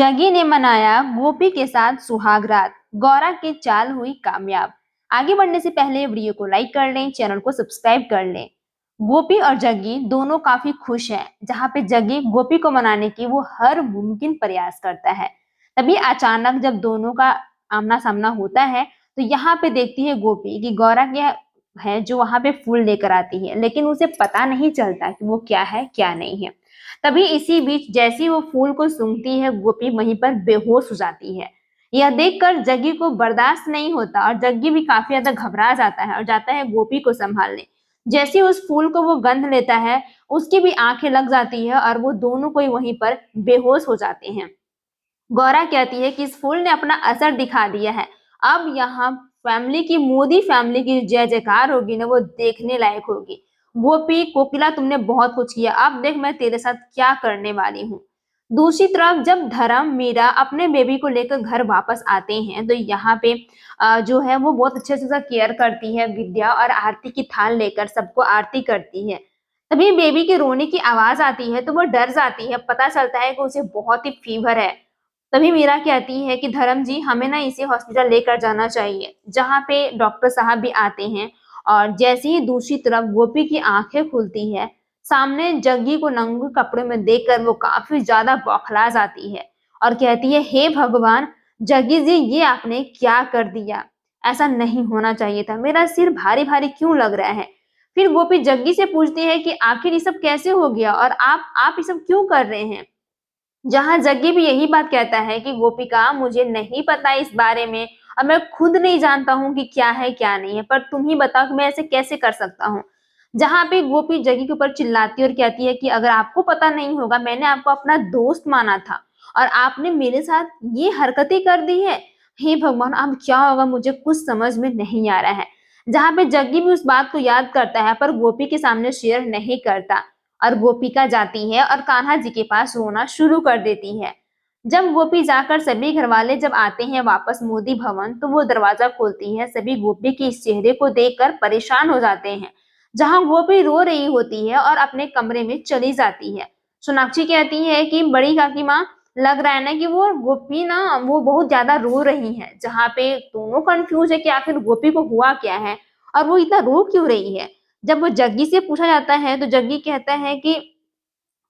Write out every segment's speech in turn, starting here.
जग्गी ने मनाया गोपी के साथ सुहाग रात, गौरा की चाल हुई कामयाब। आगे बढ़ने से पहले वीडियो को लाइक कर लें, चैनल को सब्सक्राइब कर लें। गोपी और जग्गी दोनों काफी खुश हैं, जहां पे जग्गी गोपी को मनाने की वो हर मुमकिन प्रयास करता है। तभी अचानक जब दोनों का आमना सामना होता है तो यहाँ पे देखती है गोपी कि गौरा क्या है जो वहां पे फूल लेकर आती है, लेकिन उसे पता नहीं चलता कि वो क्या है क्या नहीं है। तभी इसी बीच जैसी वो फूल को सूंघती है, गोपी वहीं पर बेहोश हो जाती है। यह देखकर जग्गी को बर्दाश्त नहीं होता और जग्गी भी काफी ज्यादा घबरा जाता है और जाता है गोपी को संभालने। जैसे ही उस फूल को वो गंध लेता है, उसकी भी आंखें लग जाती है और वो दोनों को वहीं पर बेहोश हो जाते हैं। गौरा कहती है कि इस फूल ने अपना असर दिखा दिया है, अब यहाँ फैमिली की, मोदी फैमिली की जय जयकार होगी ना, वो देखने लायक होगी। गोपी, कोकिला, तुमने बहुत कुछ किया, अब देख मैं तेरे साथ क्या करने वाली हूँ। दूसरी तरफ जब धर्म, मीरा अपने बेबी को लेकर घर वापस आते हैं तो यहाँ पे जो है वो बहुत अच्छे से उसका केयर करती है। विद्या और आरती की थाल लेकर सबको आरती करती है। तभी बेबी के रोने की आवाज आती है तो वो डर जाती है, पता चलता है कि उसे बहुत ही फीवर है। तभी मीरा कहती है कि धर्म जी, हमें ना इसे हॉस्पिटल लेकर जाना चाहिए, जहाँ पे डॉक्टर साहब भी आते हैं। और जैसे ही दूसरी तरफ गोपी की आंखें खुलती है, सामने जग्गी को नंगे कपड़े में देखकर वो काफी ज्यादा बौखला जाती है और कहती है, हे भगवान, जग्गी जी ये आपने क्या कर दिया, ऐसा नहीं होना चाहिए था, मेरा सिर भारी भारी क्यों लग रहा है। फिर गोपी जग्गी से पूछती है कि आखिर ये सब कैसे हो गया और आप ये सब क्यों कर रहे हैं। जहां जग्गी भी यही बात कहता है कि गोपिका, मुझे नहीं पता इस बारे में और मैं खुद नहीं जानता हूँ कि क्या है क्या नहीं है, पर तुम ही बताओ कि मैं ऐसे कैसे कर सकता हूँ। जहां पे गोपी जग्गी के ऊपर चिल्लाती और कहती है कि अगर आपको पता नहीं होगा, मैंने आपको अपना दोस्त माना था और आपने मेरे साथ ये हरकतें कर दी है। हे भगवान, अब क्या होगा मुझे कुछ समझ में नहीं आ रहा है। जहां पे जग्गी भी उस बात को याद करता है पर गोपी के सामने शेयर नहीं करता और गोपिका जाती है और कान्हा जी के पास रोना शुरू कर देती है। जब गोपी जाकर सभी घरवाले जब आते हैं वापस मोदी भवन तो वो दरवाजा खोलती है। सभी गोपी के इस चेहरे को देखकर परेशान हो जाते हैं। जहां गोपी रो रही होती है और अपने कमरे में चली जाती है। सोनाक्षी कहती है कि बड़ी काकी माँ, लग रहा है ना कि वो गोपी ना वो बहुत ज्यादा रो रही है। जहाँ पे दोनों कंफ्यूज है कि आखिर गोपी को हुआ क्या है और वो इतना रो क्यों रही है। जब वो जग्गी से पूछा जाता है तो जग्गी कहता है कि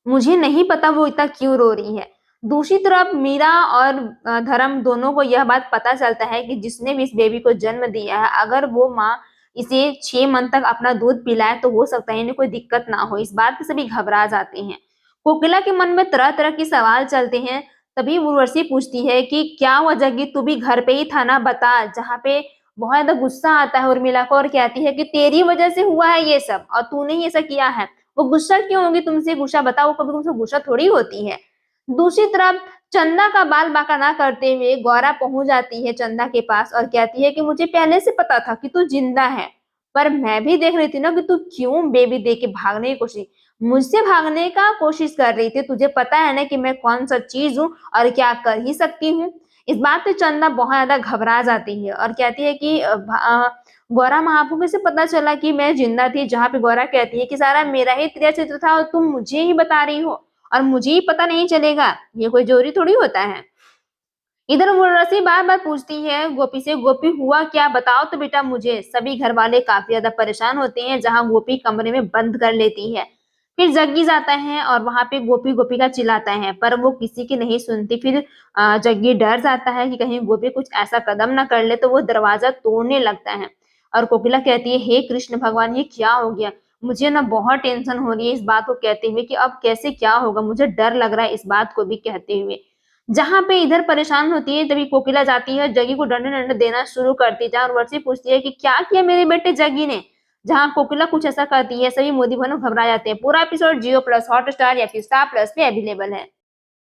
मुझे नहीं पता वो इतना क्यों रो रही है। दूसरी तरफ मीरा और धर्म दोनों को यह बात पता चलता है कि जिसने भी इस बेबी को जन्म दिया है, अगर वो माँ इसे 6 मंथ तक अपना दूध पिलाए तो हो सकता है इन्हें कोई दिक्कत ना हो। इस बात पे सभी घबरा जाते हैं। कोकिला के मन में तरह तरह के सवाल चलते हैं। तभी उर्वशी पूछती है कि क्या हुआ जग्गी, तू भी घर पे ही था ना, बता। जहाँ पे बहुत ज्यादा गुस्सा आता है उर्मिला को और कहती है कि तेरी वजह से हुआ है ये सब और तूने ही ऐसा किया है। वो गुस्सा क्यों होगी तुमसे, गुस्सा बताओ, वो कभी तुमसे गुस्सा थोड़ी होती है। दूसरी तरफ चंदा का बाल बांका ना करते हुए गौरा पहुंच जाती है चंदा के पास और कहती है कि मुझे पहले से पता था कि तू जिंदा है, पर मैं भी देख रही थी ना कि तू क्यों बेबी दे के भागने की कोशिश, मुझसे भागने का कोशिश कर रही थी। तुझे पता है ना कि मैं कौन सा चीज हूँ और क्या कर ही सकती हूँ। इस बात पे चंदा बहुत ज्यादा घबरा जाती है और कहती है कि गौरा महापू से पता चला कि मैं जिंदा थी। जहाँ पे गौरा कहती है कि सारा मेरा ही क्रिया चित्र था और तुम मुझे ही बता रही हो और मुझे ही पता नहीं चलेगा, ये कोई जोरी थोड़ी होता है। इधर उर्वशी बार बार पूछती है गोपी से, गोपी हुआ क्या, बताओ तो बेटा मुझे। सभी घर वाले काफी ज्यादा परेशान होते हैं। जहाँ गोपी कमरे में बंद कर लेती है। फिर जग्गी जाता है और वहां पे गोपी गोपी का चिल्लाता है पर वो किसी की नहीं सुनती। फिर जग्गी डर जाता है कि कहीं गोपी कुछ ऐसा कदम न कर ले तो वो दरवाजा तोड़ने लगता है। और कोकिला कहती है, हे कृष्ण भगवान, ये क्या हो गया, मुझे ना बहुत टेंशन हो रही है इस बात को कहते हुए कि अब कैसे क्या होगा, मुझे डर लग रहा है इस बात को भी कहते हुए। जहाँ पे इधर परेशान होती है तभी कोकिला जाती है, जग्गी को डंडे डंडे देना शुरू करती है। जहाँ उर्वशी पूछती है कि क्या किया मेरे बेटे जग्गी ने। जहाँ कोकिला कुछ ऐसा करती है, सभी मोदी भवन घबरा जाते हैं। पूरा एपिसोड जियो प्लस हॉटस्टार या फिर स्टार प्लस पे अवेलेबल है।